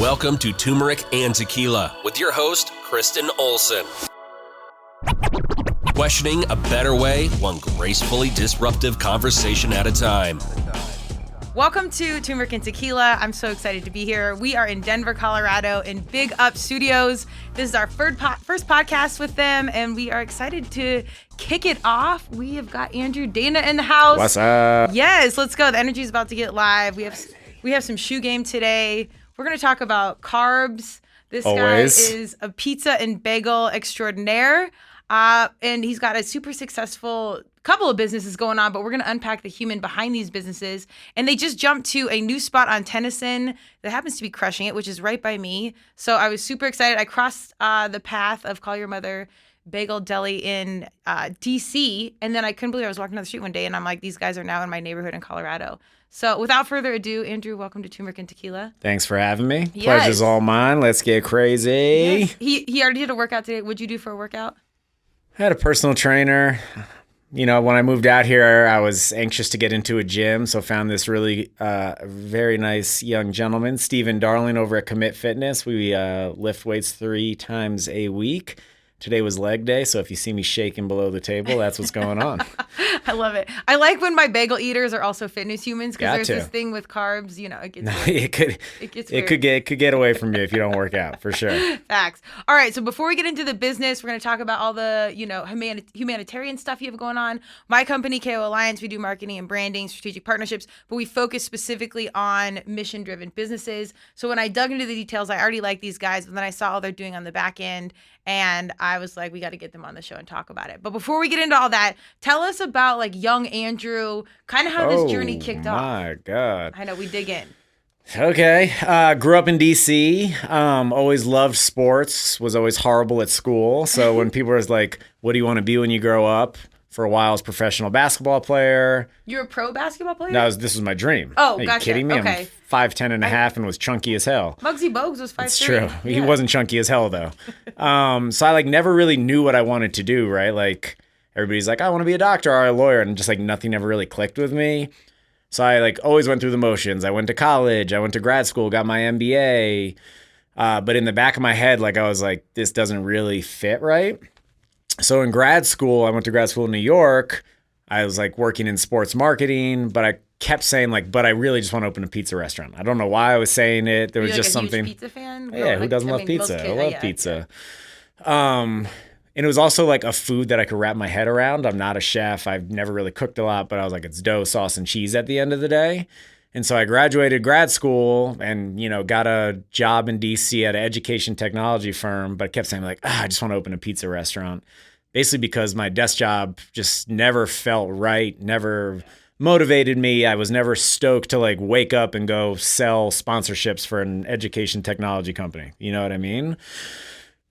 Welcome to Turmeric and Tequila with your host, Kristen Olson. Questioning a better way, one gracefully disruptive conversation at a time. Welcome to Turmeric and Tequila. I'm so excited to be here. We are in Denver, Colorado in Big Up Studios. This is our first podcast with them, and we are excited to kick it off. We have got Andrew Dana in the house. What's up? Yes, let's go. The energy is about to get live. We have some shoe game today. We're going to talk about carbs. This Always. guy is a pizza and bagel extraordinaire, and he's got a super successful couple of businesses going on, but we're going to unpack the human behind these businesses. And they just jumped to a new spot on Tennyson that happens to be crushing it, which is right by me. So I was super excited. I crossed the path of Call Your Mother Bagel Deli in DC, and then I couldn't believe I was walking down the street one day, and I'm like, these guys are now in my neighborhood in Colorado. So without further ado, Andrew, welcome to Turmeric and Tequila. Thanks for having me. Yes. Pleasure's all mine. Let's get crazy. Yes. He already did a workout today. What'd you do for a workout? I had a personal trainer. You know, when I moved out here, I was anxious to get into a gym, so found this really very nice young gentleman, Stephen Darling, over at Commit Fitness. We lift weights 3 times a week. Today was leg day, so if you see me shaking below the table, that's what's going on. I love it. I like when my bagel eaters are also fitness humans, because there's to. this thing with carbs, you know, it gets weird. it could get away from you if you don't work out, for sure. Facts. All right, so before we get into the business, we're going to talk about all the, humanitarian stuff you have going on. My company, koalliance, we do marketing and branding, strategic partnerships, but we focus specifically on mission-driven businesses. So when I dug into the details, I already liked these guys, but then I saw all they're doing on the back end, and I was like, we got to get them on the show and talk about it. But before we get into all that, tell us about like young Andrew, kind of how this journey kicked off. Oh my God. I know, we dig in. Okay. Grew up in DC. Always loved sports. Was always horrible at school. So when people were like, what do you want to be when you grow up? For a while, I was a professional basketball player. You're a pro basketball player? This was my dream. Oh, Are you gotcha. kidding me? Okay. I'm 5'10" and a half and was chunky as hell. Muggsy Bogues was 5'3". It's true. Yeah. He wasn't chunky as hell, though. So I like never really knew what I wanted to do, right? Like everybody's like, I want to be a doctor or a lawyer. And just like nothing ever really clicked with me. So I like always went through the motions. I went to college. I went to grad school, got my MBA. But in the back of my head, like I was like, this doesn't really fit right. So in grad school, I went to grad school in New York. I was like working in sports marketing, but I kept saying like, but I really just want to open a pizza restaurant. I don't know why I was saying it. There was just something. Huge pizza fan? Yeah, who doesn't love pizza? I love pizza. And it was also like a food that I could wrap my head around. I'm not a chef. I've never really cooked a lot, but I was like, it's dough, sauce, and cheese at the end of the day. And so I graduated grad school and, got a job in DC at an education technology firm, but kept saying like, I just want to open a pizza restaurant. Basically because my desk job just never felt right, never motivated me. I was never stoked to like wake up and go sell sponsorships for an education technology company. You know what I mean?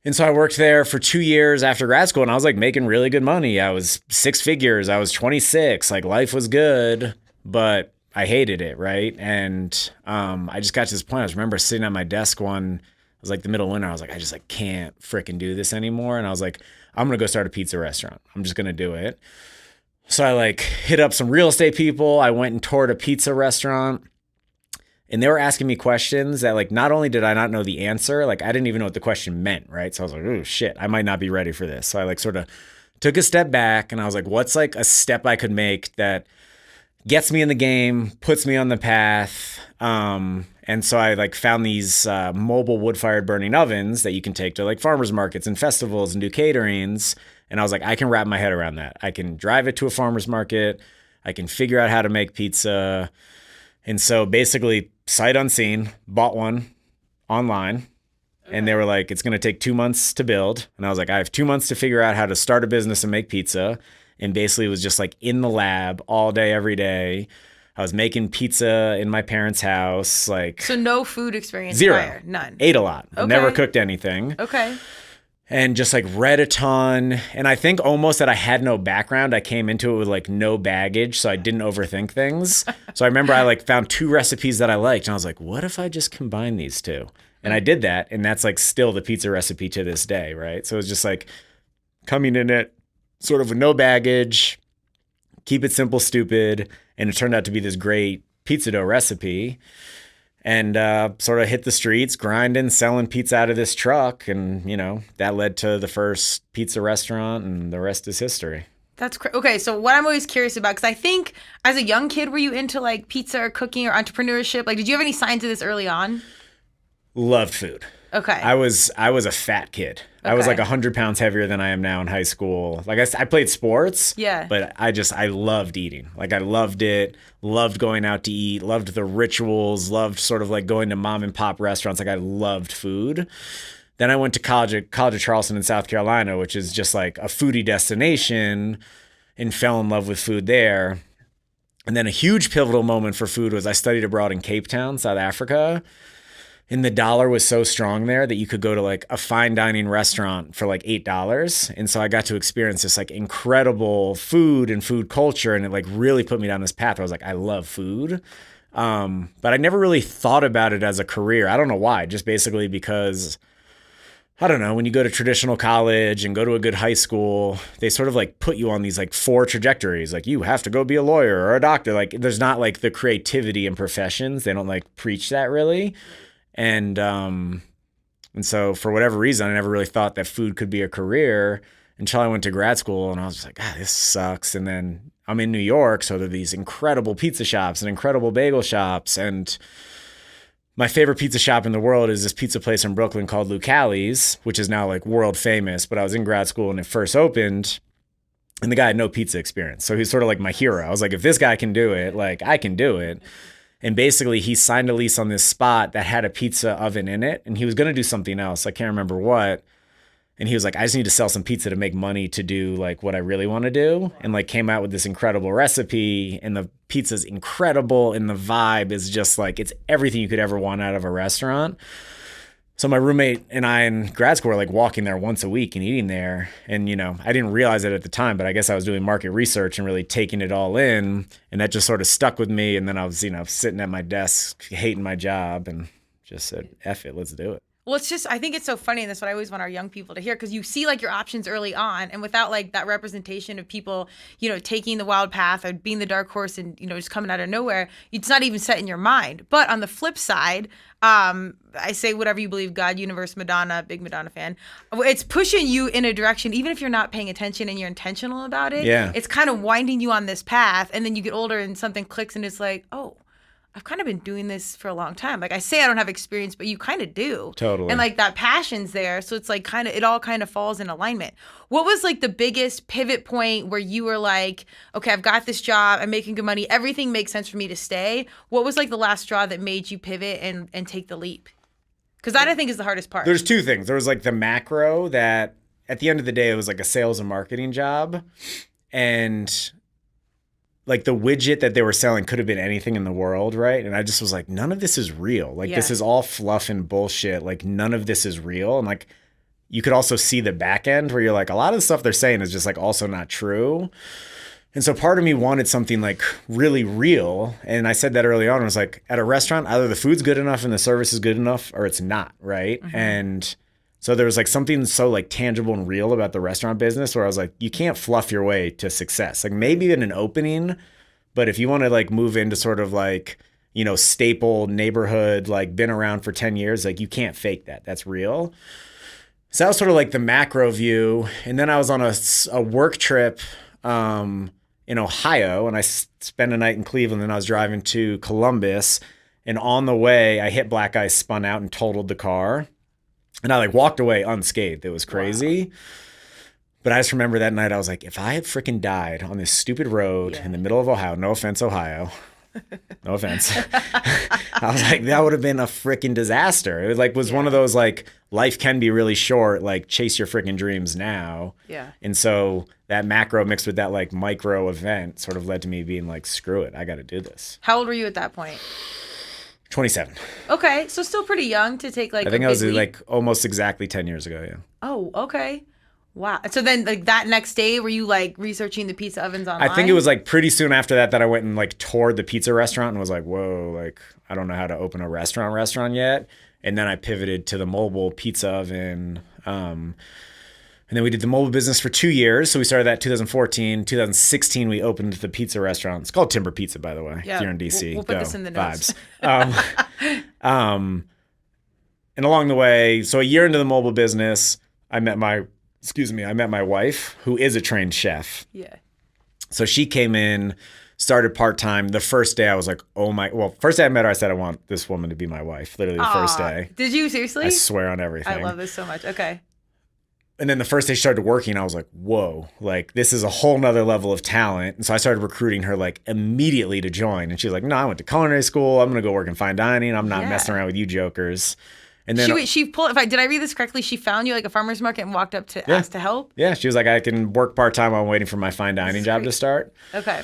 And so I worked there for 2 years after grad school, and I was like making really good money. I was 6 figures. I was 26. Like life was good, but I hated it, right? And I just got to this point. I remember sitting at my desk it was like the middle of winter. I was like, I just like can't freaking do this anymore. And I was like, I'm going to go start a pizza restaurant. I'm just going to do it. So I like hit up some real estate people. I went and toured a pizza restaurant, and they were asking me questions that like, not only did I not know the answer, like I didn't even know what the question meant. Right. So I was like, oh shit, I might not be ready for this. So I like sort of took a step back, and I was like, what's like a step I could make that gets me in the game, puts me on the path. And so I like found these mobile wood-fired burning ovens that you can take to like farmers markets and festivals and do caterings. And I was like, I can wrap my head around that. I can drive it to a farmer's market. I can figure out how to make pizza. And so basically, sight unseen, bought one online. Okay. And they were like, it's going to take 2 months to build. And I was like, I have 2 months to figure out how to start a business and make pizza. And basically it was just like in the lab all day, every day. I was making pizza in my parents' house. Like, so no food experience 0. prior? None. Ate a lot. Okay. Never cooked anything. Okay. And just like read a ton. And I think almost that I had no background. I came into it with like no baggage, so I didn't overthink things. So I remember I like found 2 recipes that I liked, and I was like, what if I just combine these 2? And I did that, and that's like still the pizza recipe to this day, right? So it was just like coming in it sort of with no baggage, keep it simple, stupid. And it turned out to be this great pizza dough recipe. and sort of hit the streets, grinding, selling pizza out of this truck. And, that led to the first pizza restaurant, and the rest is history. That's okay. So what I'm always curious about, because I think as a young kid, were you into like pizza or cooking or entrepreneurship? Like, did you have any signs of this early on? Loved food. Okay. I was a fat kid. Okay. I was like 100 pounds heavier than I am now in high school. Like I played sports. Yeah. But I loved eating. Like I loved it. Loved going out to eat. Loved the rituals. Loved sort of like going to mom and pop restaurants. Like I loved food. Then I went to college of Charleston in South Carolina, which is just like a foodie destination, and fell in love with food there. And then a huge pivotal moment for food was I studied abroad in Cape Town, South Africa. And the dollar was so strong there that you could go to like a fine dining restaurant for like $8. And so I got to experience this like incredible food and food culture. And it like really put me down this path where I was like, I love food. But I never really thought about it as a career. I don't know why, just basically because, I don't know, when you go to traditional college and go to a good high school, they sort of like put you on these like 4 trajectories. Like you have to go be a lawyer or a doctor. Like there's not like the creativity in professions. They don't like preach that really. And so for whatever reason, I never really thought that food could be a career until I went to grad school, and I was just like, this sucks. And then I'm in New York, so there are these incredible pizza shops and incredible bagel shops. And my favorite pizza shop in the world is this pizza place in Brooklyn called Lucali's, which is now like world famous. But I was in grad school when it first opened, and the guy had no pizza experience. So he's sort of like my hero. I was like, if this guy can do it, like I can do it. And basically he signed a lease on this spot that had a pizza oven in it, and he was going to do something else. I can't remember what. And he was like, I just need to sell some pizza to make money to do like what I really want to do. And like came out with this incredible recipe, and the pizza's incredible, and the vibe is just like, it's everything you could ever want out of a restaurant. So my roommate and I in grad school were like walking there once a week and eating there. And, I didn't realize it at the time, but I guess I was doing market research and really taking it all in. And that just sort of stuck with me. And then I was, sitting at my desk, hating my job, and just said, F it, let's do it. Well, I think it's so funny, and that's what I always want our young people to hear, because you see like your options early on, and without like that representation of people, taking the wild path or being the dark horse and, just coming out of nowhere, it's not even set in your mind. But on the flip side, I say whatever you believe, God, universe, Madonna, big Madonna fan. It's pushing you in a direction, even if you're not paying attention and you're intentional about it. Yeah. It's kind of winding you on this path, and then you get older and something clicks and it's like, oh, I've kind of been doing this for a long time. Like I say I don't have experience, but you kind of do. Totally. And like that passion's there. So it's like it all kind of falls in alignment. What was like the biggest pivot point where you were like, okay, I've got this job, I'm making good money, everything makes sense for me to stay. What was like the last straw that made you pivot and take the leap? Because that I think is the hardest part. There's 2 things. There was like the macro that at the end of the day, it was like a sales and marketing job. And like the widget that they were selling could have been anything in the world, right? And I just was like, none of this is real. Like this is all fluff and bullshit. Like none of this is real. And like you could also see the back end where you're like, a lot of the stuff they're saying is just like also not true. And so part of me wanted something like really real. And I said that early on. I was like, at a restaurant, either the food's good enough and the service is good enough, or it's not, right? Mm-hmm. And so there was like something so like tangible and real about the restaurant business where I was like, you can't fluff your way to success. Like maybe in an opening, but if you want to like move into sort of like, staple neighborhood, like been around for 10 years, like you can't fake that. That's real. So that was sort of like the macro view. And then I was on a work trip in Ohio, and I spent a night in Cleveland, and I was driving to Columbus, and on the way I hit black ice, spun out and totaled the car. And I like walked away unscathed. It was crazy. Wow. But I just remember that night I was like, if I had freaking died on this stupid road in the middle of Ohio, no offense, Ohio. No offense. I was like, that would have been a freaking disaster. It was one of those like, life can be really short, like chase your freaking dreams now. Yeah. And so that macro mixed with that like micro event sort of led to me being like, screw it, I got to do this. How old were you at that point? 27. Okay, so still pretty young to take like. I think I was like almost exactly 10 years ago. Yeah. Oh, okay. Wow. So then like that next day, were you like researching the pizza ovens online? I think it was like pretty soon after that I went and like toured the pizza restaurant and was like, whoa, like I don't know how to open a restaurant yet. And then I pivoted to the mobile pizza oven. And And then we did the mobile business for 2 years. So we started that 2014. 2016, we opened the pizza restaurant. It's called Timber Pizza, by the way. Yeah, if you're in DC. we'll put this in the notes. Vibes. And along the way, so a year into the mobile business, I met my wife, who is a trained chef. Yeah. So she came in, started part-time. The first day I was like, first day I met her, I said, I want this woman to be my wife. Literally the first day. Did you seriously? I swear on everything. I love this so much. Okay. And then the first day she started working, I was like, whoa, like this is a whole nother level of talent. And so I started recruiting her like immediately to join. And she's like, no, I went to culinary school. I'm going to go work in fine dining. I'm not messing around with you jokers. And then she pulled, did I read this correctly? She found you like a farmer's market and walked up to ask to help? Yeah. She was like, I can work part-time while I'm waiting for my fine dining job to start. Okay.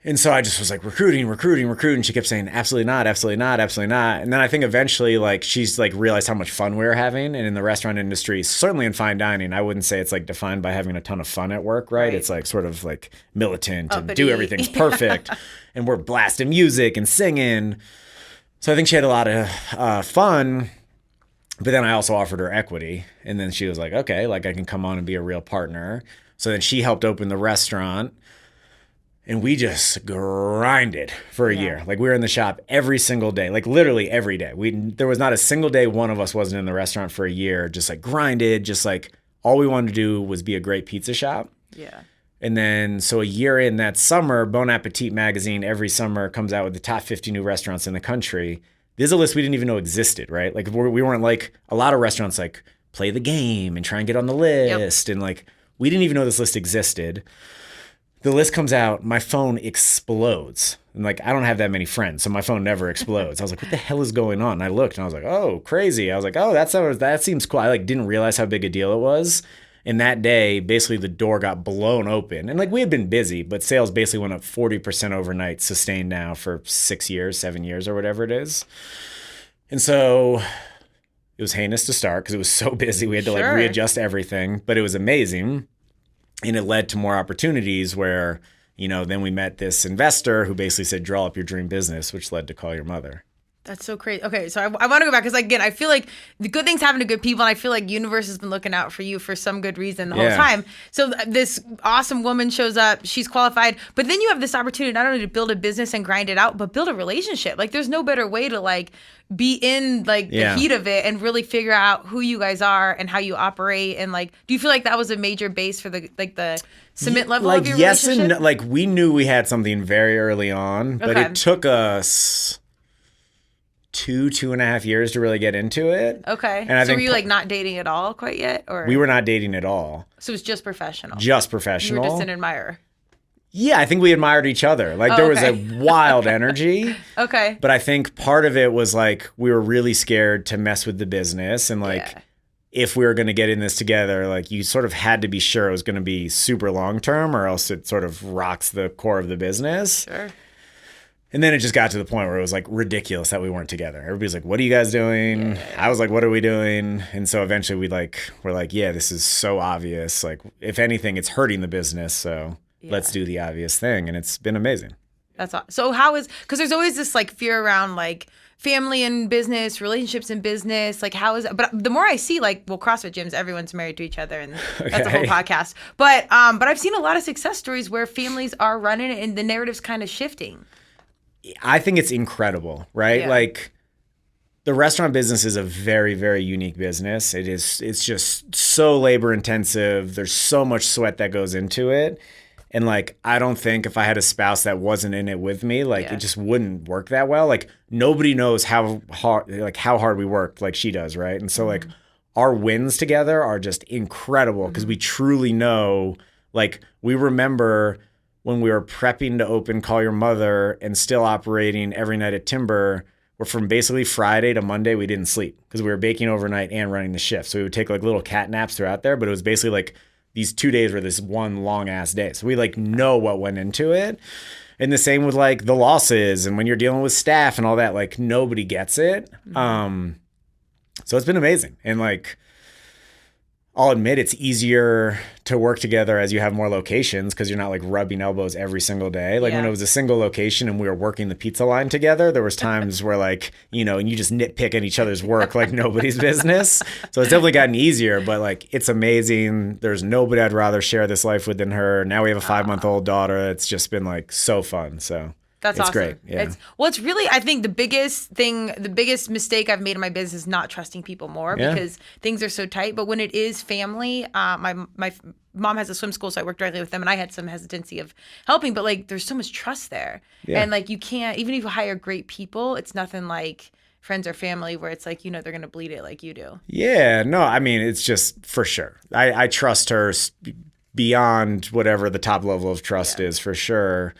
And so I just was like recruiting. She kept saying, absolutely not, absolutely not, absolutely not. And then I think eventually like she's like realized how much fun we were having. And in the restaurant industry, certainly in fine dining, I wouldn't say it's like defined by having a ton of fun at work, right? It's like sort of like militant and do everything's perfect. And we're blasting music and singing. So I think she had a lot of fun. But then I also offered her equity. And then she was like, okay, like I can come on and be a real partner. So then she helped open the restaurant. And we just grinded for a year. Like we were in the shop every single day, like literally every day. There was not a single day one of us wasn't in the restaurant for a year, just like grinded, just like all we wanted to do was be a great pizza shop. Yeah. And then so a year in that summer, Bon Appetit magazine every summer comes out with the top 50 new restaurants in the country. This is a list we didn't even know existed, right? Like we weren't like a lot of restaurants like play the game and try and get on the list. And like we didn't even know this list existed. The list comes out, my phone explodes. And like, I don't have that many friends, so my phone never explodes. I was like, what the hell is going on? And I looked and I was like, oh, crazy. I was like, oh, that seems cool. I like didn't realize how big a deal it was. And that day, basically the door got blown open. And like we had been busy, but sales basically went up 40% overnight, sustained now for 7 years or whatever it is. And so it was heinous to start because it was so busy. We had to like readjust everything, but it was amazing. And it led to more opportunities where, you know, then we met this investor who basically said, draw up your dream business, which led to Call Your Mother. That's so crazy. Okay, so I want to go back because, again, I feel like the good things happen to good people, and I feel like universe has been looking out for you for some good reason the whole time. So this awesome woman shows up. She's qualified. But then you have this opportunity not only to build a business and grind it out, but build a relationship. Like, there's no better way to, like, be in, like, the heat of it and really figure out who you guys are and how you operate. And, like, do you feel like that was a major base for the cement level of your yes relationship? And like, we knew we had something very early on, but it took us 2.5 years to really get into it. Okay. And I think were you like not dating at all quite yet? Or we were not dating at all. So it was just professional. Just professional. You were just an admirer. Yeah, I think we admired each other. Like there was a wild energy. Okay. But I think part of it was like we were really scared to mess with the business and like if we were going to get in this together, like you sort of had to be sure it was going to be super long term or else it sort of rocks the core of the business. Sure. And then it just got to the point where it was like ridiculous that we weren't together. Everybody's like, what are you guys doing? Yeah. I was like, what are we doing? And so eventually we're like, yeah, this is so obvious. Like if anything, it's hurting the business. So let's do the obvious thing. And it's been amazing. That's awesome. So because there's always this like fear around like family and business, relationships and business. Like how is it? But the more I see like, well, CrossFit gyms, everyone's married to each other and that's a whole podcast. But I've seen a lot of success stories where families are running it and the narrative's kind of shifting. I think it's incredible, right? Yeah. Like the restaurant business is a very, very unique business. It's just so labor intensive. There's so much sweat that goes into it. And like, I don't think if I had a spouse that wasn't in it with me, like it just wouldn't work that well. Like nobody knows how hard we work like she does, right? And so like our wins together are just incredible because we truly know, like we remember when we were prepping to open Call Your Mother and still operating every night at Timber, where from basically Friday to Monday, we didn't sleep because we were baking overnight and running the shift. So we would take like little cat naps throughout there, but it was basically like these 2 days were this one long ass day. So we like know what went into it. And the same with like the losses and when you're dealing with staff and all that, like nobody gets it. So it's been amazing. And like, I'll admit it's easier to work together as you have more locations because you're not like rubbing elbows every single day. Like when it was a single location and we were working the pizza line together, there was times where like, you know, and you just nitpick at each other's work like nobody's business. So it's definitely gotten easier, but like it's amazing. There's nobody I'd rather share this life with than her. Now we have a 5-month-old daughter. It's just been like so fun. So that's it's awesome. Great. Yeah. It's really, I think the biggest mistake I've made in my business is not trusting people more because things are so tight. But when it is family, my mom has a swim school, so I work directly with them, and I had some hesitancy of helping, but like there's so much trust there. Yeah. And like you can't, even if you hire great people, it's nothing like friends or family where it's like, you know, they're going to bleed it like you do. Yeah, no, I mean, it's just for sure. I trust her beyond whatever the top level of trust is for sure.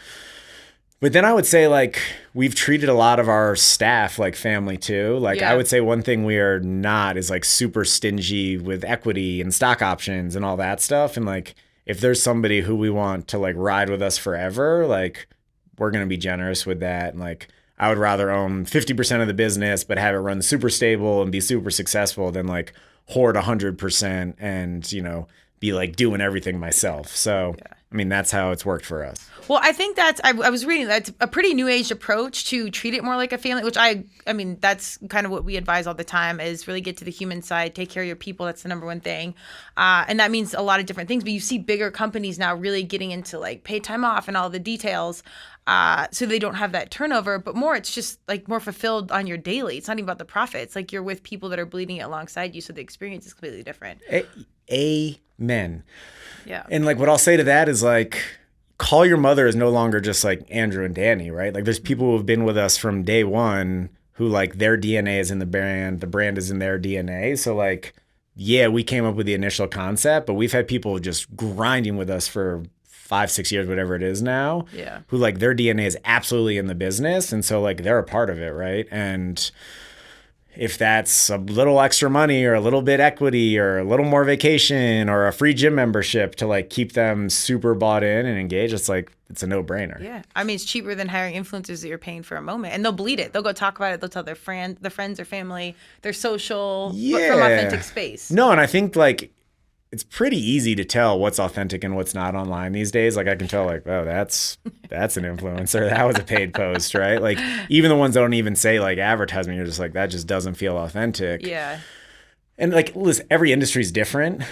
But then I would say like we've treated a lot of our staff like family too. Like I would say one thing we are not is like super stingy with equity and stock options and all that stuff. And like if there's somebody who we want to like ride with us forever, like we're going to be generous with that. And like I would rather own 50% of the business but have it run super stable and be super successful than like hoard 100% and, you know, be like doing everything myself. So, I mean, that's how it's worked for us. Well, I think I was reading that's a pretty new age approach to treat it more like a family, which I mean, that's kind of what we advise all the time is really get to the human side, take care of your people. That's the number one thing. And that means a lot of different things, but you see bigger companies now really getting into like paid time off and all the details. So they don't have that turnover, but more, it's just like more fulfilled on your daily. It's not even about the profit. It's like you're with people that are bleeding it alongside you. So the experience is completely different. Amen. Yeah. And like what I'll say to that is like, call your mother is no longer just like Andrew and Danny, right? Like there's people who have been with us from day one who like their DNA is in the brand is in their DNA. So like, yeah, we came up with the initial concept, but we've had people just grinding with us for 5-6 years, whatever it is now, who like their DNA is absolutely in the business. And so like they're a part of it, right? And if that's a little extra money or a little bit equity or a little more vacation or a free gym membership to like keep them super bought in and engaged, it's like, it's a no-brainer. Yeah. I mean, it's cheaper than hiring influencers that you're paying for a moment. And they'll bleed it. They'll go talk about it. They'll tell their friends or family, their social, but from authentic space. No, and I think like it's pretty easy to tell what's authentic and what's not online these days. Like I can tell like, oh, that's an influencer. That was a paid post, right? Like even the ones that don't even say like advertisement, you're just like, that just doesn't feel authentic. Yeah. And like, listen, every industry is different.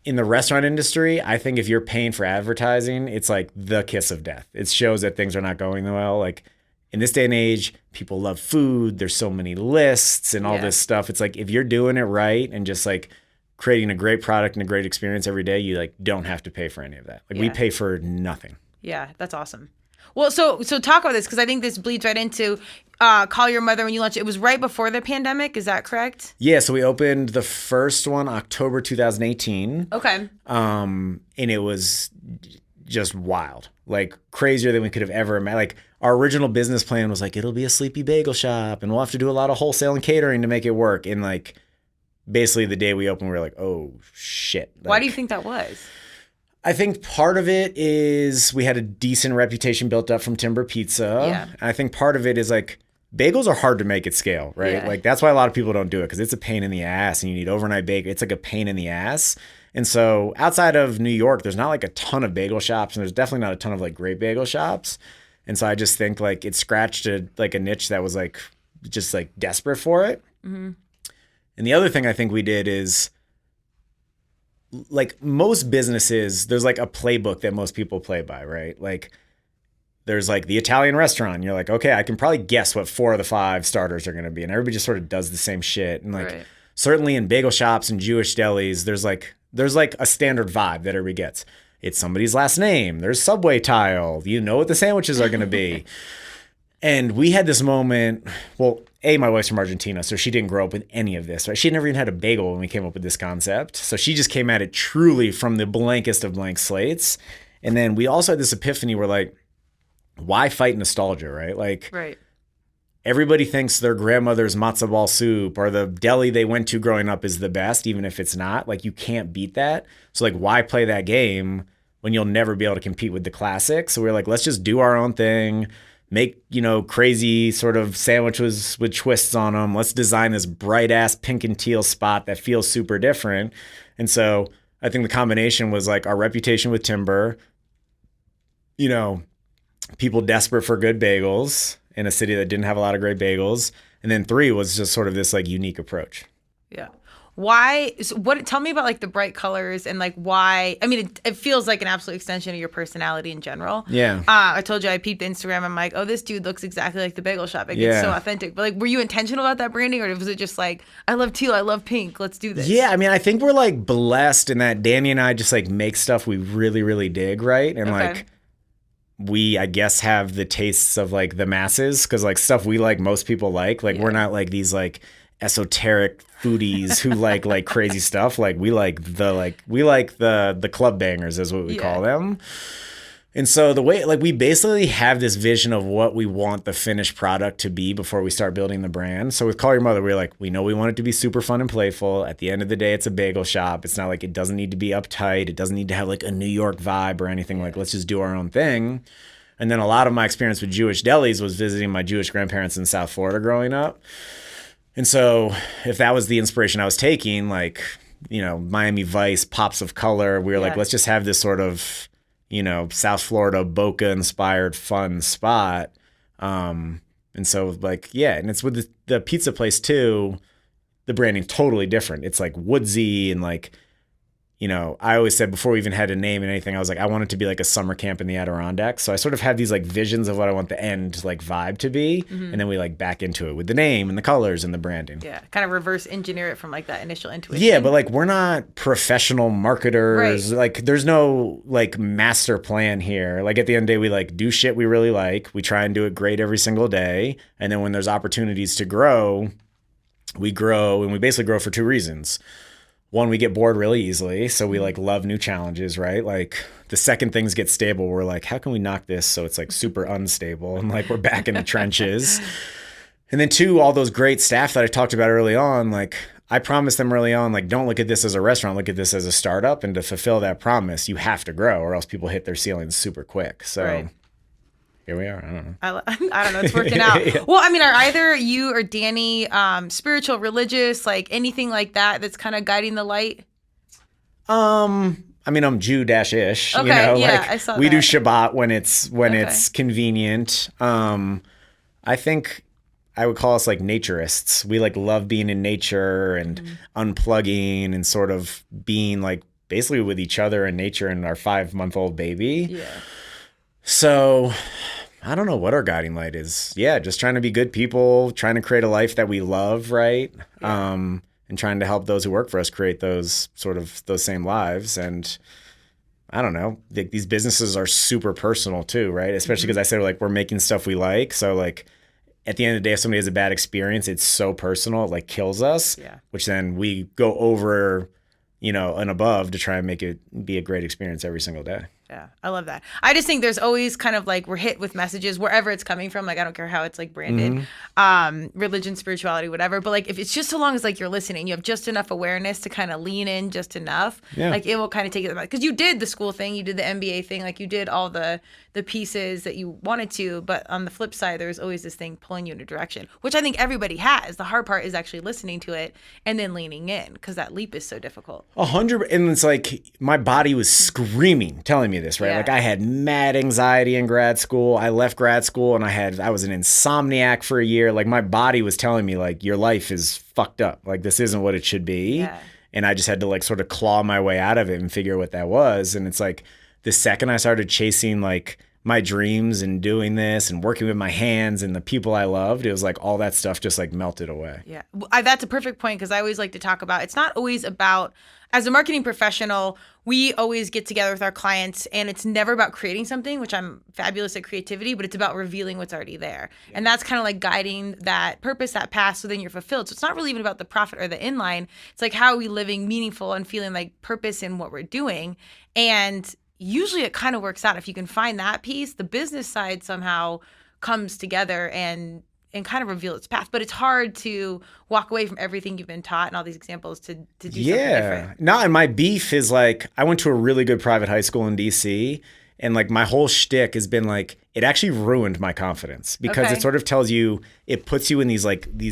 In the restaurant industry, I think if you're paying for advertising, it's like the kiss of death. It shows that things are not going well. Like in this day and age, people love food. There's so many lists and all this stuff. It's like, if you're doing it right and just like creating a great product and a great experience every day, you like don't have to pay for any of that. Like we pay for nothing. Yeah, that's awesome. Well, so talk about this because I think this bleeds right into call your mother when you launch. It was right before the pandemic. Is that correct? Yeah. So we opened the first one October 2018. Okay. And it was just wild, like crazier than we could have ever imagined. Like our original business plan was like, it'll be a sleepy bagel shop and we'll have to do a lot of wholesale and catering to make it work. And like, basically the day we opened, we were like, oh shit. Like, why do you think that was? I think part of it is we had a decent reputation built up from Timber Pizza. Yeah. And I think part of it is like bagels are hard to make at scale, right? Yeah. Like that's why a lot of people don't do it because it's a pain in the ass and you need overnight bake. It's like a pain in the ass. And so outside of New York, there's not like a ton of bagel shops and there's definitely not a ton of like great bagel shops. And so I just think like it scratched a niche that was like just like desperate for it. Mm-hmm. And the other thing I think we did is like most businesses, there's like a playbook that most people play by, right? Like there's like the Italian restaurant. You're like, okay, I can probably guess what 4 of the 5 starters are going to be. And everybody just sort of does the same shit. And like certainly in bagel shops and Jewish delis, there's like a standard vibe that everybody gets. It's somebody's last name. There's Subway tile. You know what the sandwiches are going to be. And we had this moment, well, my wife's from Argentina, so she didn't grow up with any of this, right? She had never even had a bagel when we came up with this concept. So she just came at it truly from the blankest of blank slates. And then we also had this epiphany where like, why fight nostalgia, right? Like everybody thinks their grandmother's matzo ball soup or the deli they went to growing up is the best, even if it's not. Like you can't beat that. So like, why play that game when you'll never be able to compete with the classics? So we're like, let's just do our own thing. make, crazy sort of sandwiches with twists on them. Let's design this bright ass pink and teal spot that feels super different. And so I think the combination was like our reputation with timber, people desperate for good bagels in a city that didn't have a lot of great bagels. And then 3 was just sort of this like unique approach. Yeah. Why? So tell me about like the bright colors and like why. I mean, it feels like an absolute extension of your personality in general. Yeah. I told you I peeped Instagram. I'm like, oh, this dude looks exactly like the bagel shop. It's so authentic. But like, were you intentional about that branding, or was it just like, I love teal, I love pink, let's do this? Yeah. I mean, I think we're like blessed in that Danny and I just like make stuff we really, really dig, right? And like, we, I guess, have the tastes of like the masses, because like stuff we like, most people like. Like we're not like these like esoteric foodies who like crazy stuff. Like we like the club bangers is what we call them. And so the way, like, we basically have this vision of what we want the finished product to be before we start building the brand. So with Call Your Mother, we're like, we know we want it to be super fun and playful. At the end of the day, it's a bagel shop. It's not like, it doesn't need to be uptight. It doesn't need to have like a New York vibe or anything. Like, let's just do our own thing. And then a lot of my experience with Jewish delis was visiting my Jewish grandparents in South Florida growing up. And so if that was the inspiration I was taking, like, Miami Vice, pops of color, we were like, let's just have this sort of, South Florida Boca inspired fun spot. And so like, and it's with the pizza place too, the branding totally different. It's like woodsy and like, I always said before we even had a name and anything, I was like, I want it to be like a summer camp in the Adirondacks. So I sort of had these like visions of what I want the end like vibe to be. And then we like back into it with the name and the colors and the branding. Yeah. Kind of reverse engineer it from like that initial intuition. Yeah. But like, we're not professional marketers. Right. Like there's no like master plan here. Like at the end of the day, we like do shit we really like. We try and do it great every single day. And then when there's opportunities to grow, we grow, and we basically grow for 2 reasons. One, we get bored really easily, so we like love new challenges, right? Like the second things get stable, we're like, how can we knock this so it's like super unstable and like we're back in the trenches? And then 2, all those great staff that I talked about early on, like I promised them early on, like, don't look at this as a restaurant, look at this as a startup. And to fulfill that promise, you have to grow, or else people hit their ceilings super quick. So here we are. I don't know. I don't know. It's working out. Well, I mean, are either you or Danny spiritual, religious, like anything like that that's kind of guiding the light? I mean, I'm Jew-ish. Okay, like I saw we that. do Shabbat when it's convenient. I think I would call us like naturists. We like love being in nature and unplugging and sort of being like basically with each other in nature and our 5-month-old baby. Yeah. So I don't know what our guiding light is. Yeah, just trying to be good people, trying to create a life that we love, right? Yeah. And trying to help those who work for us create those same lives. And I don't know, these businesses are super personal too, right? Especially because I said like we're making stuff we like. So like at the end of the day, if somebody has a bad experience, it's so personal, it like kills us. Yeah. Which then we go over, and above to try and make it be a great experience every single day. Yeah, I love that. I just think there's always kind of like we're hit with messages wherever it's coming from. Like I don't care how it's like branded, religion, spirituality, whatever. But like if it's just so long as like you're listening, you have just enough awareness to kind of lean in just enough. Yeah. Like it will kind of take it back. Because you did the school thing, you did the MBA thing, like you did all the pieces that you wanted to. But on the flip side, there's always this thing pulling you in a direction, which I think everybody has. The hard part is actually listening to it and then leaning in, because that leap is so difficult. 100%. And it's like my body was screaming, telling me this, right? Yeah. Like I had mad anxiety in grad school. I left grad school and I was an insomniac for a year. Like my body was telling me like, your life is fucked up. Like this isn't what it should be. Yeah. And I just had to like sort of claw my way out of it and figure what that was. And it's like the second I started chasing like my dreams and doing this and working with my hands and the people I loved, it was like all that stuff just like melted away. Yeah, that's a perfect point, because I always like to talk about, it's not always about, as a marketing professional, we always get together with our clients and it's never about creating something, which I'm fabulous at creativity, but it's about revealing what's already there. Yeah. And that's kind of like guiding that purpose, that path, so then you're fulfilled. So it's not really even about the profit or the inline. It's like, how are we living meaningful and feeling like purpose in what we're doing? And usually it kind of works out. If you can find that piece, the business side somehow comes together and kind of reveal its path. But it's hard to walk away from everything you've been taught and all these examples to do something different. No, and my beef is like, I went to a really good private high school in DC, And like my whole shtick has been like, it actually ruined my confidence because it sort of tells you, it puts you in these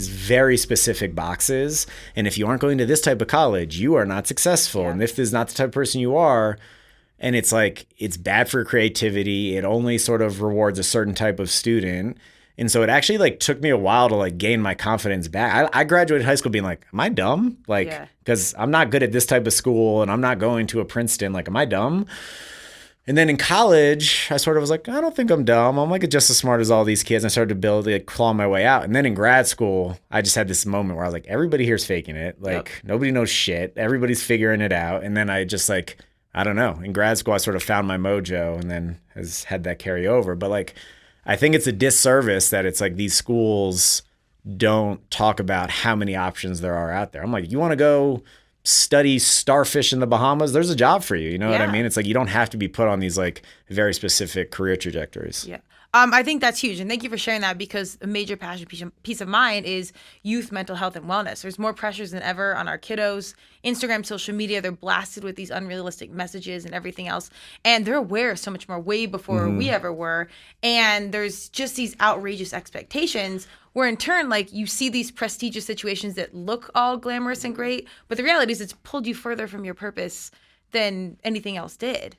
very specific boxes. And if you aren't going to this type of college, you are not successful. And if this is not the type of person you are, and it's like, it's bad for creativity. It only sort of rewards a certain type of student. And so it actually like took me a while to like gain my confidence back. I graduated high school being like, am I dumb? Like, because I'm not good at this type of school and I'm not going to a Princeton. Like, am I dumb? And then in college, I sort of was like, I don't think I'm dumb. I'm like just as smart as all these kids. And I started to build, like, claw my way out. And then in grad school, I just had this moment where I was like, everybody here's faking it. Like, nobody knows shit. Everybody's figuring it out. And then I just like, I don't know. In grad school, I sort of found my mojo and then has had that carry over. But like, I think it's a disservice that it's like these schools don't talk about how many options there are out there. I'm like, you want to go study starfish in the Bahamas? There's a job for you. You know what I mean? It's like you don't have to be put on these like very specific career trajectories. Yeah. I think that's huge. And thank you for sharing that, because a major passion piece of mine is youth mental health and wellness. There's more pressures than ever on our kiddos. Instagram, social media, they're blasted with these unrealistic messages and everything else. And they're aware so much more way before we ever were. And there's just these outrageous expectations where in turn, like, you see these prestigious situations that look all glamorous and great, but the reality is it's pulled you further from your purpose than anything else did.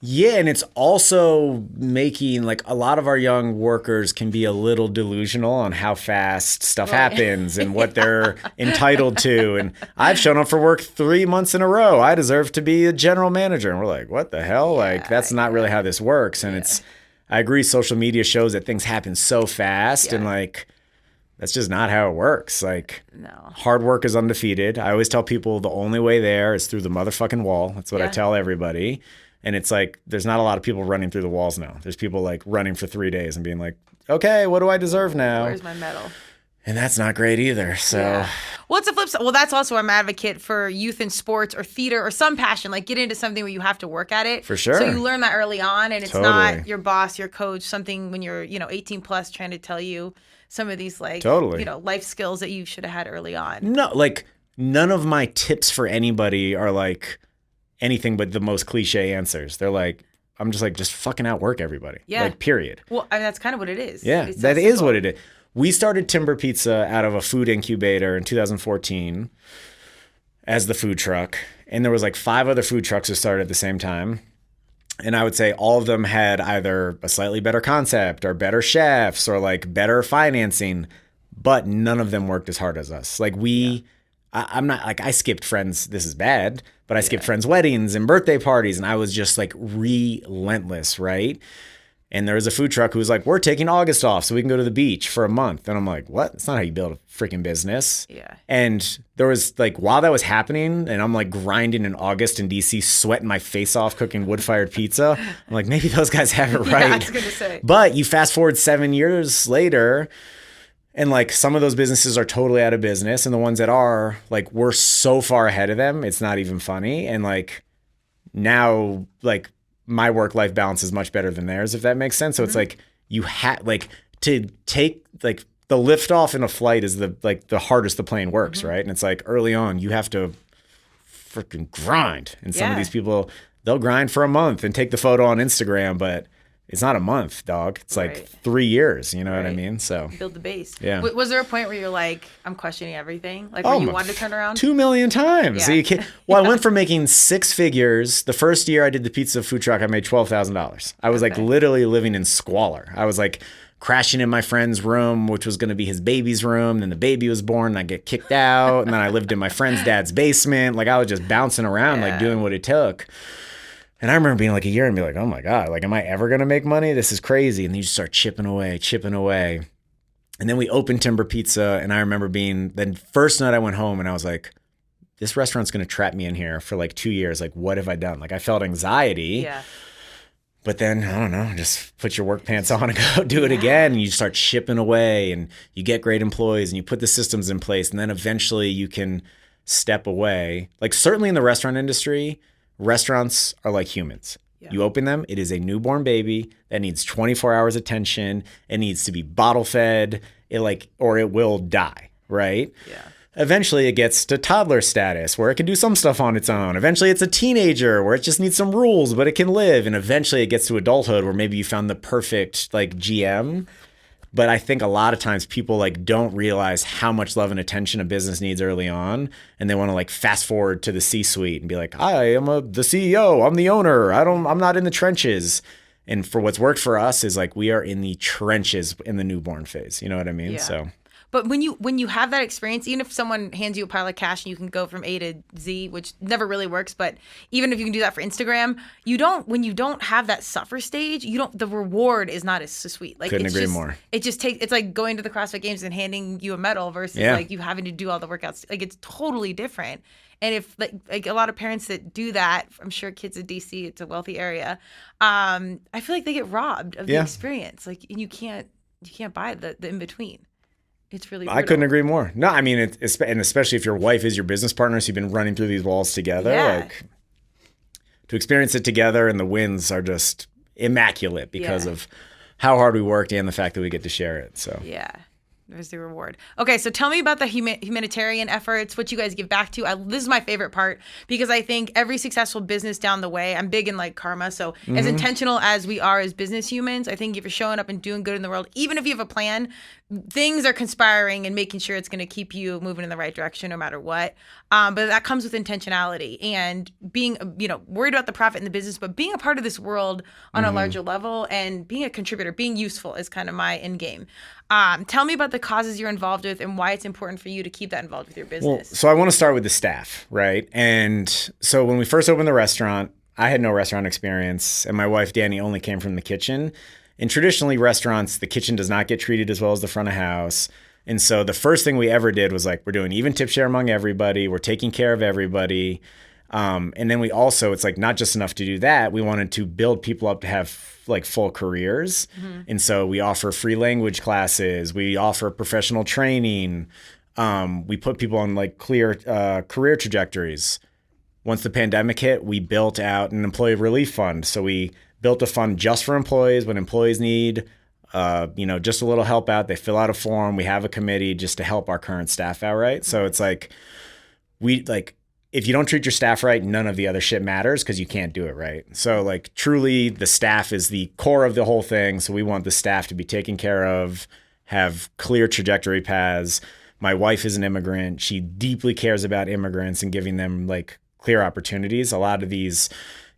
Yeah, and it's also making like a lot of our young workers can be a little delusional on how fast stuff happens and what they're entitled to. And I've shown up for work 3 months in a row. I deserve to be a general manager. And we're like, what the hell? Like, that's not really how this works. And I agree, social media shows that things happen so fast and like, that's just not how it works. Like, hard work is undefeated. I always tell people the only way there is through the motherfucking wall. That's what I tell everybody. And it's like, there's not a lot of people running through the walls now. There's people like running for 3 days and being like, okay, what do I deserve now? Where's my medal? And that's not great either. So, well, it's a flip side. Well, that's also, I'm an advocate for youth in sports or theater or some passion. Like, get into something where you have to work at it. For sure. So you learn that early on, and it's not your boss, your coach, something when you're 18 plus trying to tell you some of these like life skills that you should have had early on. No, like none of my tips for anybody are like anything but the most cliche answers. They're like, I'm just like, just fucking outwork everybody. Yeah. Like, period. Well, I mean, that's kind of what it is. Yeah, that is what it is. We started Timber Pizza out of a food incubator in 2014 as the food truck. And there was like 5 other food trucks that started at the same time. And I would say all of them had either a slightly better concept or better chefs or like better financing, but none of them worked as hard as us. Like I'm not like, I skipped friends. This is bad, but I skipped friends' weddings and birthday parties. And I was just like relentless. Right. And there was a food truck who was like, we're taking August off so we can go to the beach for a month. And I'm like, what? That's not how you build a freaking business. Yeah. And there was like, while that was happening and I'm like grinding in August in DC, sweating my face off, cooking wood-fired pizza. I'm like, maybe those guys have it right. I was going to say. But you fast forward 7 years later and like some of those businesses are totally out of business. And the ones that are, like, we're so far ahead of them, it's not even funny. And like now, like, my work-life balance is much better than theirs, if that makes sense. So it's like you have like to take like the lift off in a flight is the hardest the plane works, right? And it's like early on you have to freaking grind. And some of these people, they'll grind for a month and take the photo on Instagram, but it's not a month, dog. It's like 3 years. You know what I mean? So build the base. Yeah. Was there a point where you're like, I'm questioning everything? Like, where you wanted to turn around? 2 million times. Yeah. So you can't, I went from making 6 figures. The first year I did the pizza food truck, I made $12,000. I was like literally living in squalor. I was like crashing in my friend's room, which was going to be his baby's room. Then the baby was born and I get kicked out. And then I lived in my friend's dad's basement. Like, I was just bouncing around, like doing what it took. And I remember being like a year and be like, oh my God, like, am I ever going to make money? This is crazy. And then you just start chipping away. And then we opened Timber Pizza. And I remember being, the first night I went home and I was like, this restaurant's going to trap me in here for like 2 years. Like, what have I done? Like, I felt anxiety. Yeah. But then, I don't know, just put your work pants on and go do it again. And you start chipping away and you get great employees and you put the systems in place. And then eventually you can step away. Like, certainly in the restaurant industry, restaurants are like humans. Yeah. You open them, it is a newborn baby that needs 24 hours attention. It needs to be bottle fed. Or it will die, right? Yeah. Eventually it gets to toddler status where it can do some stuff on its own. Eventually it's a teenager where it just needs some rules, but it can live. And eventually it gets to adulthood where maybe you found the perfect like GM. But I think a lot of times people like don't realize how much love and attention a business needs early on. And they want to like fast forward to the C-suite and be like, I am the CEO, I'm the owner. I'm not in the trenches. And for what's worked for us is like we are in the trenches in the newborn phase. You know what I mean? Yeah. So. But when you have that experience, even if someone hands you a pile of cash and you can go from A to Z, which never really works, but even if you can do that for Instagram, when you don't have that suffer stage, the reward is not as sweet. Like, couldn't agree more. It's like going to the CrossFit Games and handing you a medal versus like you having to do all the workouts. Like, it's totally different. And if like a lot of parents that do that, I'm sure kids in DC, it's a wealthy area, I feel like they get robbed of the experience. Like, and you can't buy the in between. It's really brutal. I couldn't agree more. No, I mean, and especially if your wife is your business partner, so you've been running through these walls together, like to experience it together, and the wins are just immaculate because of how hard we worked and the fact that we get to share it. So there's the reward. Okay, so tell me about the humanitarian efforts, what you guys give back to. This is my favorite part because I think every successful business down the way, I'm big in like karma. So as intentional as we are as business humans, I think if you're showing up and doing good in the world, even if you have a plan, things are conspiring and making sure it's going to keep you moving in the right direction no matter what. But that comes with intentionality and being, worried about the profit in the business, but being a part of this world on a larger level and being a contributor, being useful is kind of my end game. Tell me about the causes you're involved with and why it's important for you to keep that involved with your business. Well, so I want to start with the staff, right? And so when we first opened the restaurant, I had no restaurant experience, and my wife, Danny, only came from the kitchen. And traditionally, restaurants, the kitchen does not get treated as well as the front of house. And so the first thing we ever did was like, we're doing even tip share among everybody. We're taking care of everybody. And then we also, it's like not just enough to do that. We wanted to build people up to have like full careers. And so we offer free language classes. We offer professional training. We put people on like clear career trajectories. Once the pandemic hit, we built out an employee relief fund. So we built a fund just for employees. When employees need, just a little help out, they fill out a form. We have a committee just to help our current staff out, right? So it's like, if you don't treat your staff right, none of the other shit matters because you can't do it right. So like truly the staff is the core of the whole thing. So we want the staff to be taken care of, have clear trajectory paths. My wife is an immigrant. She deeply cares about immigrants and giving them like clear opportunities. A lot of these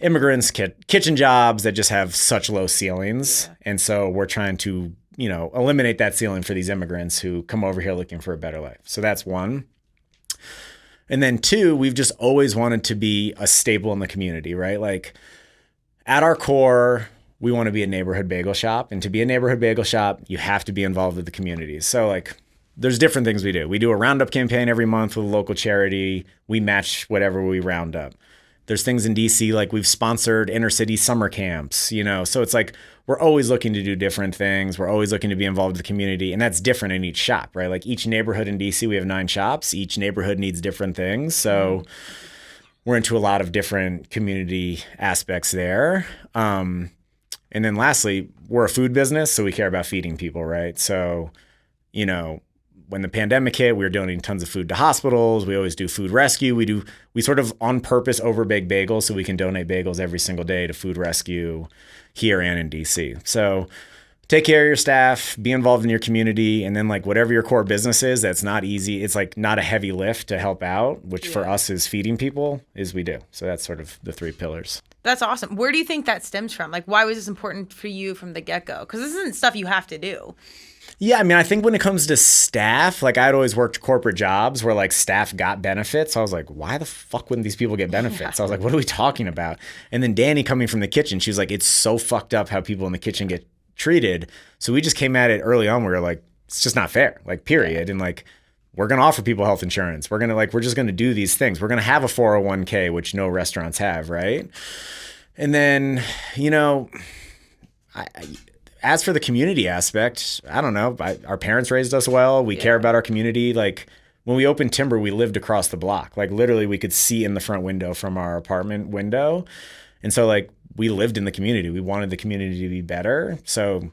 immigrants get kitchen jobs that just have such low ceilings. And so we're trying to, eliminate that ceiling for these immigrants who come over here looking for a better life. So that's one. And then two, we've just always wanted to be a staple in the community, right? Like at our core, we want to be a neighborhood bagel shop. And to be a neighborhood bagel shop, you have to be involved with the community. So like there's different things we do. We do a roundup campaign every month with a local charity. We match whatever we round up. There's things in DC, like we've sponsored inner city summer camps, so it's like we're always looking to do different things. We're always looking to be involved with the community, and that's different in each shop, right? Like each neighborhood in DC, we have 9 shops. Each neighborhood needs different things. So we're into a lot of different community aspects there. And then lastly, we're a food business, so we care about feeding people, right? So, when the pandemic hit, we were donating tons of food to hospitals. We always do food rescue. We sort of on purpose overbake bagels so we can donate bagels every single day to food rescue here and in DC. So take care of your staff, be involved in your community, and then like whatever your core business is, that's not easy. It's like not a heavy lift to help out, which for us is feeding people, is we do. So that's sort of the 3 pillars. That's awesome. Where do you think that stems from? Like, why was this important for you from the get-go? Because this isn't stuff you have to do. Yeah, I mean, I think when it comes to staff, like I'd always worked corporate jobs where like staff got benefits. I was like, why the fuck wouldn't these people get benefits? I was like, what are we talking about? And then Danny coming from the kitchen, she was like, it's so fucked up how people in the kitchen get treated. So we just came at it early on. We were like, it's just not fair, like period. And like, we're going to offer people health insurance. We're just going to do these things. We're going to have a 401k, which no restaurants have, right? And then, as for the community aspect, I don't know. Our parents raised us well. We care about our community. Like when we opened Timber, we lived across the block. Like literally we could see in the front window from our apartment window. And so like we lived in the community. We wanted the community to be better. So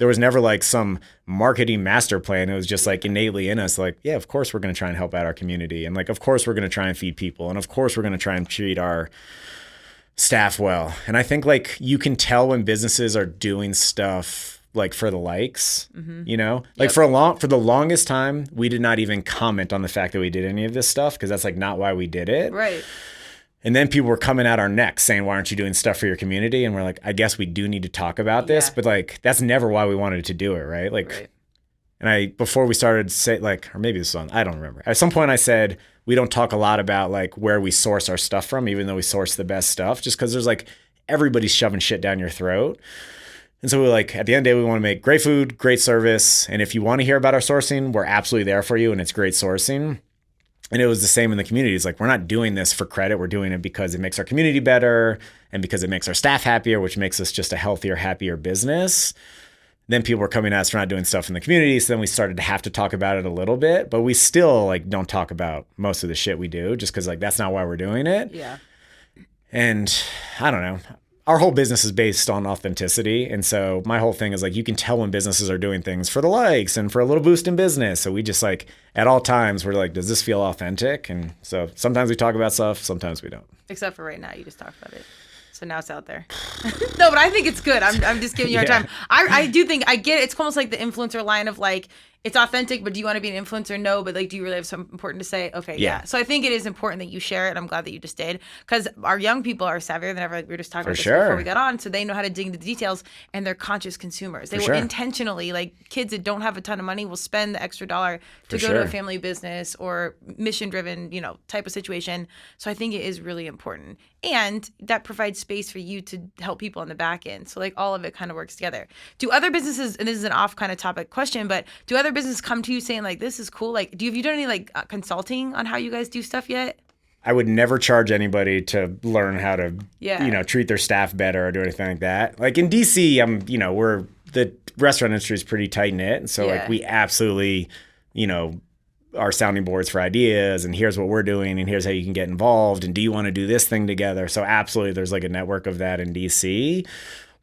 there was never like some marketing master plan. It was just like innately in us, like, yeah, of course we're going to try and help out our community. And like, of course we're going to try and feed people. And of course we're going to try and treat our staff well. And I think like you can tell when businesses are doing stuff like for the likes, you know, like for the longest time, we did not even comment on the fact that we did any of this stuff, because that's like not why we did it. Right. And then people were coming at our necks saying, why aren't you doing stuff for your community? And we're like, I guess we do need to talk about this, but like, that's never why we wanted to do it. Right. Like, and before we started say like, or maybe this one, I don't remember. At some point I said, we don't talk a lot about like where we source our stuff from, even though we source the best stuff, just because there's like, everybody's shoving shit down your throat. And so we're like, at the end of the day, we want to make great food, great service. And if you want to hear about our sourcing, we're absolutely there for you. And it's great sourcing. And it was the same in the community. It's like, we're not doing this for credit. We're doing it because it makes our community better and because it makes our staff happier, which makes us just a healthier, happier business. Then people were coming at us for not doing stuff in the community. So then we started to have to talk about it a little bit, but we still like don't talk about most of the shit we do just because like that's not why we're doing it. Yeah. And I don't know. Our whole business is based on authenticity. And so my whole thing is like, you can tell when businesses are doing things for the likes and for a little boost in business. So we just like, at all times, we're like, does this feel authentic? And so sometimes we talk about stuff, sometimes we don't. Except for right now, you just talked about it. So now it's out there. No, but I think it's good. I'm just giving you a hard time. I do think I get it. It's almost like the influencer line of like, it's authentic, but do you want to be an influencer? No, but like, do you really have something important to say? Okay, yeah. So I think it is important that you share it. I'm glad that you just did, because our young people are savvier than ever. Like we were just talking about this before we got on, so they know how to dig into the details, and they're conscious consumers. They will intentionally, like kids that don't have a ton of money, will spend the extra dollar to go to a family business or mission-driven, you know, type of situation. So I think it is really important, and that provides space for you to help people on the back end. So like all of it kind of works together. Do other businesses, and this is an off kind of topic question, but do other businesses come to you saying like, this is cool? Like, have you done any like consulting on how you guys do stuff yet? I would never charge anybody to learn how to, you know, treat their staff better or do anything like that. Like in DC, the restaurant industry is pretty tight knit. And so like we absolutely, you know, are sounding boards for ideas, and here's what we're doing, and here's how you can get involved, and do you want to do this thing together? So absolutely there's like a network of that in DC.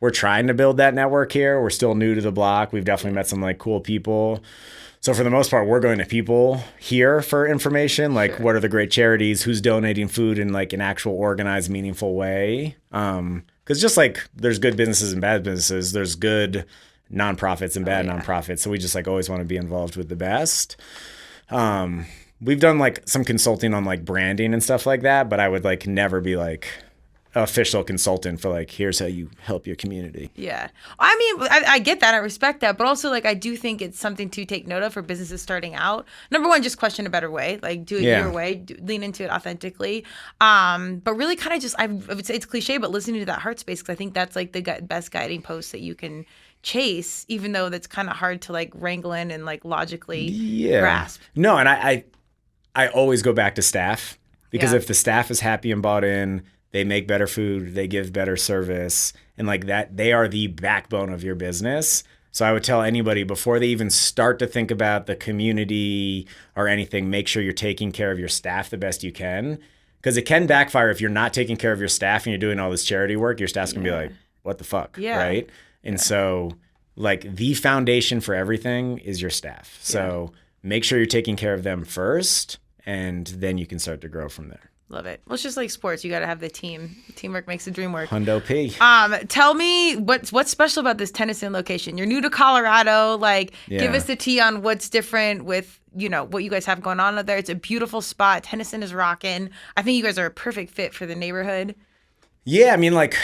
We're trying to build that network here. We're still new to the block. We've definitely met some like cool people. So for the most part, we're going to people here for information, like what are the great charities, who's donating food in like an actual organized, meaningful way. Because just like there's good businesses and bad businesses, there's good nonprofits and bad nonprofits. So we just like always want to be involved with the best. We've done like some consulting on like branding and stuff like that, but I would like never be like official consultant for like, here's how you help your community. Yeah. I mean, I get that. I respect that. But also like, I do think it's something to take note of for businesses starting out. Number one, just question a better way, like do it your way, lean into it authentically. But really kind of just, I would say it's cliche, but listening to that heart space, because I think that's like the best guiding post that you can chase, even though that's kind of hard to like wrangle in and like logically grasp. No. And I always go back to staff, because if the staff is happy and bought in, they make better food, they give better service, and like that, they are the backbone of your business. So I would tell anybody before they even start to think about the community or anything, make sure you're taking care of your staff the best you can, because it can backfire if you're not taking care of your staff and you're doing all this charity work. Your staff's gonna be like, what the fuck, right? And so like the foundation for everything is your staff. So make sure you're taking care of them first, and then you can start to grow from there. Love it. Well, it's just like sports. You got to have the team. Teamwork makes the dream work. Hundo P. Tell me what's special about this Tennyson location. You're new to Colorado. Like, give us the tea on what's different with, you know, what you guys have going on out there. It's a beautiful spot. Tennyson is rocking. I think you guys are a perfect fit for the neighborhood. Yeah, I mean, like,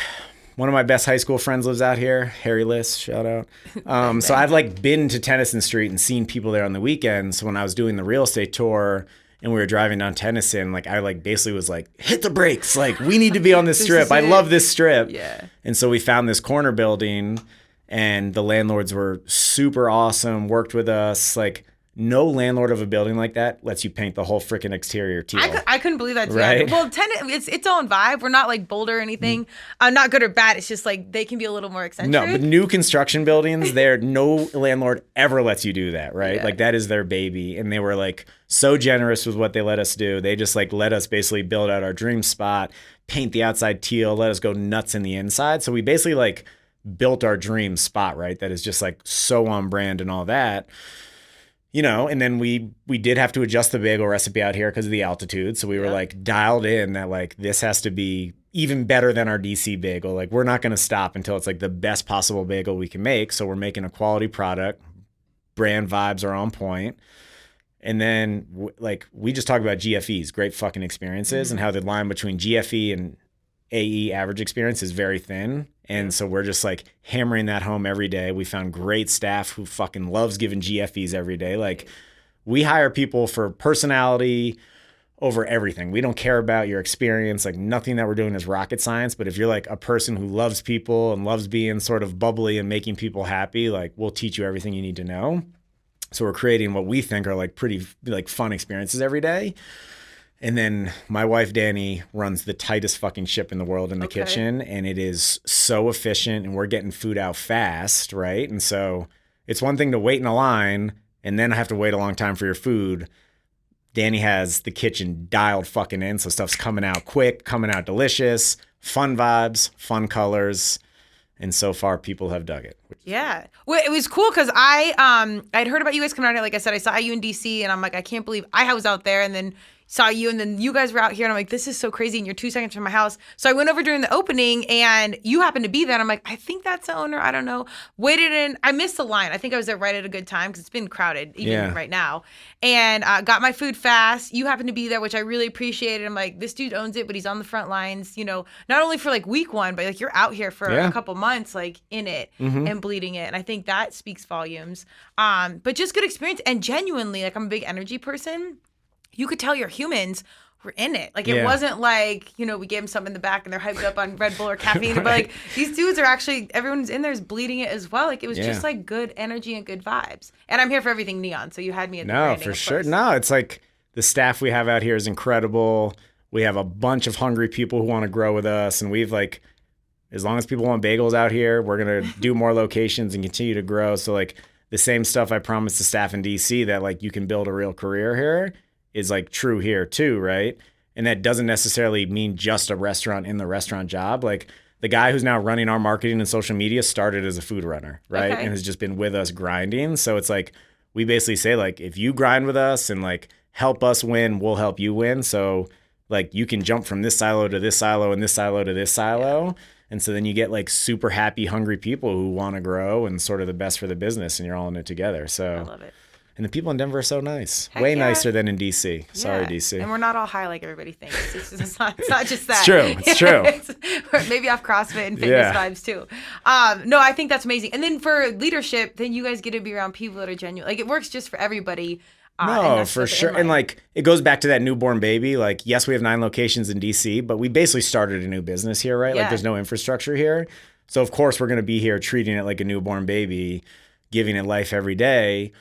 one of my best high school friends lives out here. Harry Liss, shout out. So I've like been to Tennyson Street and seen people there on the weekends. So when I was doing the real estate tour and we were driving down Tennyson, like I like basically was like, hit the brakes. Like we need to be on this strip. I love this strip. Yeah. And so we found this corner building, and the landlords were super awesome, worked with us. Like no landlord of a building like that lets you paint the whole freaking exterior teal. I couldn't believe that too. Right? Well, it's its own vibe. We're not like bold or anything. Not good or bad. It's just like they can be a little more eccentric. No, but new construction buildings, no landlord ever lets you do that, right? Like that is their baby. And they were like so generous with what they let us do. They just like let us basically build out our dream spot, paint the outside teal, let us go nuts in the inside. So we basically like built our dream spot, right? That is just like so on brand and all that. You know, and then we did have to adjust the bagel recipe out here because of the altitude. So we were like dialed in that like this has to be even better than our DC bagel. Like we're not going to stop until it's like the best possible bagel we can make. So we're making a quality product. Brand vibes are on point. And then like we just talk about GFEs, great fucking experiences, and how the line between GFE and AE, average experience, is very thin. And so we're just like hammering that home every day. We found great staff who fucking loves giving GFEs every day. Like we hire people for personality over everything. We don't care about your experience. Like nothing that we're doing is rocket science. But if you're like a person who loves people and loves being sort of bubbly and making people happy, like we'll teach you everything you need to know. So we're creating what we think are like pretty like fun experiences every day. And then my wife, Danny, runs the tightest fucking ship in the world in the kitchen. And it is so efficient and we're getting food out fast, right? And so it's one thing to wait in a line and then have to wait a long time for your food. Danny has the kitchen dialed fucking in. So stuff's coming out quick, coming out delicious, fun vibes, fun colors. And so far, people have dug it. Yeah. Well, it was cool because I'd heard about you guys coming out here. Like I said, I saw you in DC and I'm like, I can't believe I was out there and then saw you and then you guys were out here and I'm like, this is so crazy and you're 2 seconds from my house. So I went over during the opening and you happened to be there and I'm like, I think that's the owner. I don't know. Waited in. I missed the line. I think I was there right at a good time because it's been crowded even right now. And got my food fast. You happened to be there, which I really appreciated. I'm like, this dude owns it, but he's on the front lines, you know, not only for like week one, but like you're out here for a couple months, like in it and bleeding it. And I think that speaks volumes. But just good experience and genuinely, like I'm a big energy person. You could tell your humans were in it. Like, it wasn't like, you know, we gave them something in the back and they're hyped up on Red Bull or caffeine. But, like, these dudes are actually, everyone's in there is bleeding it as well. Like, it was just, like, good energy and good vibes. And I'm here for everything neon. So you had me at the branding, for sure. No, it's like the staff we have out here is incredible. We have a bunch of hungry people who want to grow with us. And we've, like, as long as people want bagels out here, we're going to do more locations and continue to grow. So, like, the same stuff I promised the staff in DC that, like, you can build a real career here is like true here too, right? And that doesn't necessarily mean just a restaurant in the restaurant job. Like the guy who's now running our marketing and social media started as a food runner, right? And has just been with us grinding. So it's like, we basically say like, if you grind with us and like help us win, we'll help you win. So like you can jump from this silo to this silo and this silo to this silo. And so then you get like super happy, hungry people who want to grow and sort of the best for the business and you're all in it together. So I love it. And the people in Denver are so nice. Heck Way nicer than in DC. Sorry, Yeah. DC. And we're not all high like everybody thinks. It's not just that. It's true. We're maybe off CrossFit and fitness vibes too. No, I think that's amazing. And then for leadership, then you guys get to be around people that are genuine. Like it works just for everybody. No, for sure. And like it goes back to that newborn baby. Like, yes, we have 9 locations in DC, but we basically started a new business here, right? Like there's no infrastructure here. So of course we're going to be here treating it like a newborn baby, giving it life every day.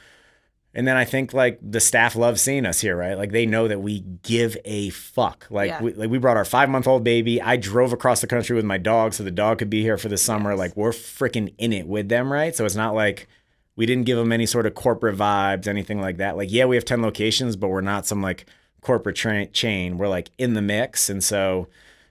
And then I think like the staff loves seeing us here, right? Like they know that we give a fuck. Like we brought our 5-month-old baby. I drove across the country with my dog so the dog could be here for the summer. Like we're freaking in it with them, right? So it's not like we didn't give them any sort of corporate vibes, anything like that. Like, yeah, we have 10 locations, but we're not some like corporate chain. We're like in the mix. And so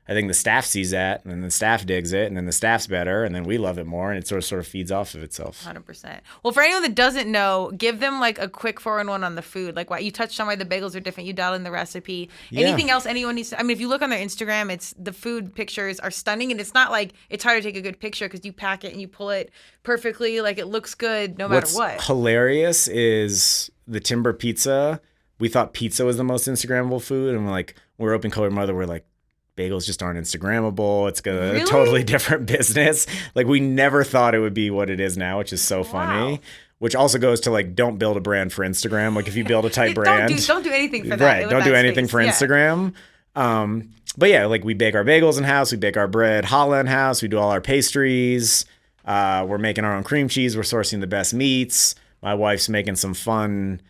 I think the staff sees that and then the staff digs it and then the staff's better and then we love it more and it sort of feeds off of itself. 100%. Well, for anyone that doesn't know, give them like a quick 4-in-1 on the food. Like what you touched on why the bagels are different. You dialed in the recipe. Anything else anyone needs to, I mean, if you look on their Instagram, it's the food pictures are stunning and it's not like it's hard to take a good picture because you pack it and you pull it perfectly. Like it looks good no matter what. What's hilarious is the timber pizza. We thought pizza was the most Instagrammable food and like we're open color mother. We're like, bagels just aren't Instagrammable. It's a totally different business. Like we never thought it would be what it is now, which is so funny. Which also goes to like, don't build a brand for Instagram. Like if you build a type brand, don't do anything for that. Right, don't do anything for Instagram. But yeah, like we bake our bagels in house. We bake our bread challah in house. We do all our pastries. We're making our own cream cheese. We're sourcing the best meats. My wife's making some fun,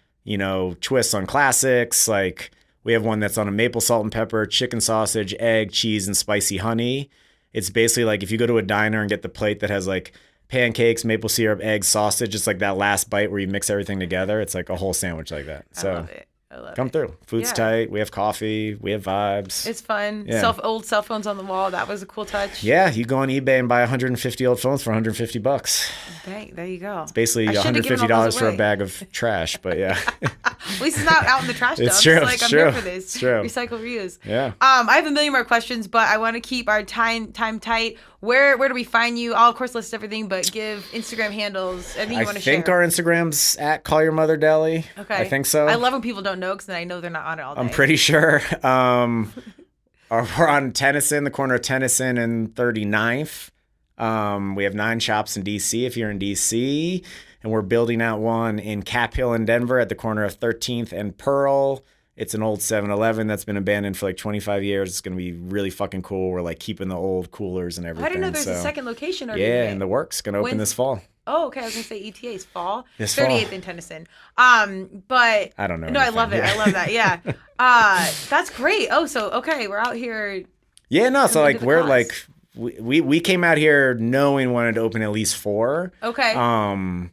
twists on classics. Like. We have one that's on a maple salt and pepper, chicken sausage, egg, cheese, and spicy honey. It's basically like if you go to a diner and get the plate that has like pancakes, maple syrup, eggs, sausage, it's like that last bite where you mix everything together. It's like a whole sandwich like that. I love it. Come through. Food's tight. We have coffee. We have vibes. It's fun. Yeah. Old cell phones on the wall. That was a cool touch. Yeah, you go on eBay and buy 150 old phones for $150. Dang, there you go. It's basically $150 for a bag of trash, but yeah. At least it's not out in the trash dump. It's true. It's like, it's I'm true. here for this. It's true. Recycle, reuse. Yeah. I have a million more questions, but I want to keep our time tight. Where do we find you? I'll, of course, list everything, but give Instagram handles, anything you want to share. I think our Instagram's at Call Your Mother Deli. Okay. I think so. I love when people don't know because then I know they're not on it all day. I'm pretty sure. We're on Tennyson, the corner of Tennyson and 39th. We have 9 shops in D.C. if you're in D.C., and we're building out one in Cap Hill in Denver at the corner of 13th and Pearl. It's an old 7-Eleven that's been abandoned for like 25 years. It's going to be really fucking cool. We're like keeping the old coolers and everything. I didn't know there's a second location already. Yeah, in the works. Going to open this fall. Oh, okay. I was going to say ETA's fall. This 38th fall. in Tennyson. But I don't know. No, I love it. Yeah. I love that. Yeah. That's great. Oh, so, okay. We're out here. Yeah, no. So like we're like, we came out here knowing we wanted to open at least 4. Okay.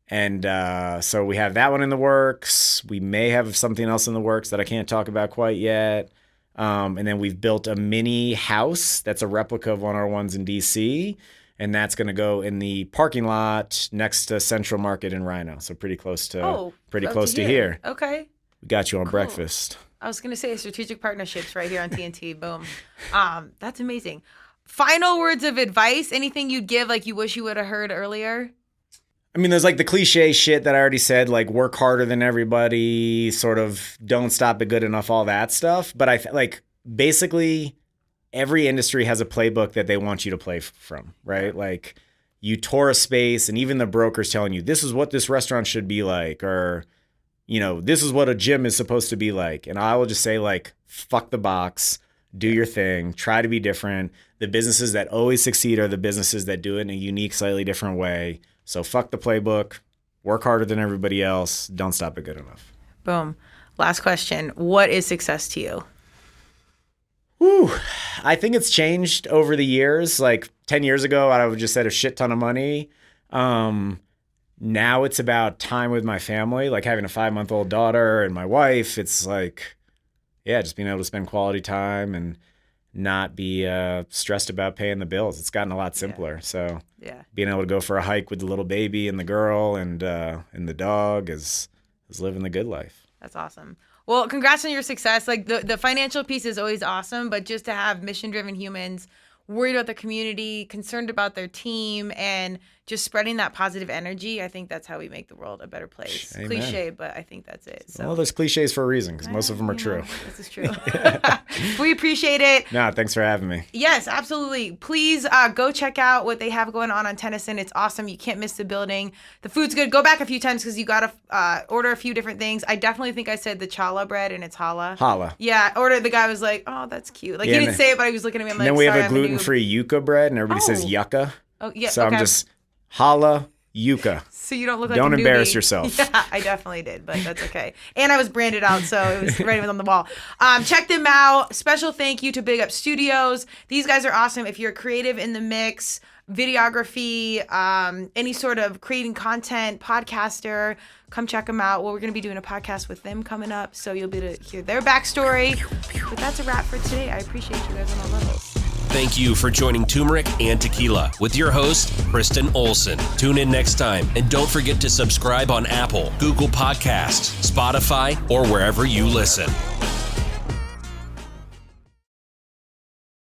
And so we have that one in the works. We may have something else in the works that I can't talk about quite yet. And then we've built a mini house that's a replica of one of our ones in DC. And that's going to go in the parking lot next to Central Market in Rhino. So pretty close to here. Okay. We got you on breakfast. I was going to say strategic partnerships right here on TNT. Boom. That's amazing. Final words of advice. Anything you'd give like you wish you would have heard earlier? I mean, there's like the cliche shit that I already said, like work harder than everybody, sort of don't stop at good enough, all that stuff. But like basically every industry has a playbook that they want you to play from, right? Like you tour a space and even the broker's telling you, this is what this restaurant should be like, or, you know, this is what a gym is supposed to be like. And I will just say like, fuck the box, do your thing, try to be different. The businesses that always succeed are the businesses that do it in a unique, slightly different way. So fuck the playbook, work harder than everybody else, don't stop at good enough. Boom. Last question. What is success to you? Whew. I think it's changed over the years. Like 10 years ago, I would just said a shit ton of money. Now it's about time with my family, like having a 5-month-old daughter and my wife. It's like, yeah, just being able to spend quality time and not be stressed about paying the bills. It's gotten a lot simpler. So being able to go for a hike with the little baby and the girl and the dog is living the good life. That's awesome. Well, congrats on your success. Like the financial piece is always awesome, but just to have mission-driven humans worried about the community, concerned about their team, and just spreading that positive energy, I think that's how we make the world a better place. Amen. Cliche, but I think that's it. So. Well, there's cliches for a reason because most of them are true. This is true. We appreciate it. No, thanks for having me. Yes, absolutely. Please go check out what they have going on Tennyson. It's awesome. You can't miss the building. The food's good. Go back a few times because you got to order a few different things. I definitely think I said the challah bread and it's challah. Challah. Yeah, the guy was like, oh, that's cute. Like he didn't say it, but he was looking at me. I'm like, then we have a gluten-free yucca bread and everybody says yucca. Oh, yeah. So I'm just challah. Yucca. So you don't look like Don't a embarrass newbie. yourself. Yeah, I definitely did, but that's okay. And I was branded out, so it was right on the wall. Check them out. Special thank you to Big Up Studios. These guys are awesome. If you're creative in the mix, videography, any sort of creating content, podcaster, come check them out. Well, we're going to be doing a podcast with them coming up, so you'll be able to hear their backstory. But that's a wrap for today. I appreciate you guys on all levels. Thank you for joining Turmeric and Tequila with your host, Kristen Olson. Tune in next time, and don't forget to subscribe on Apple, Google Podcasts, Spotify, or wherever you listen.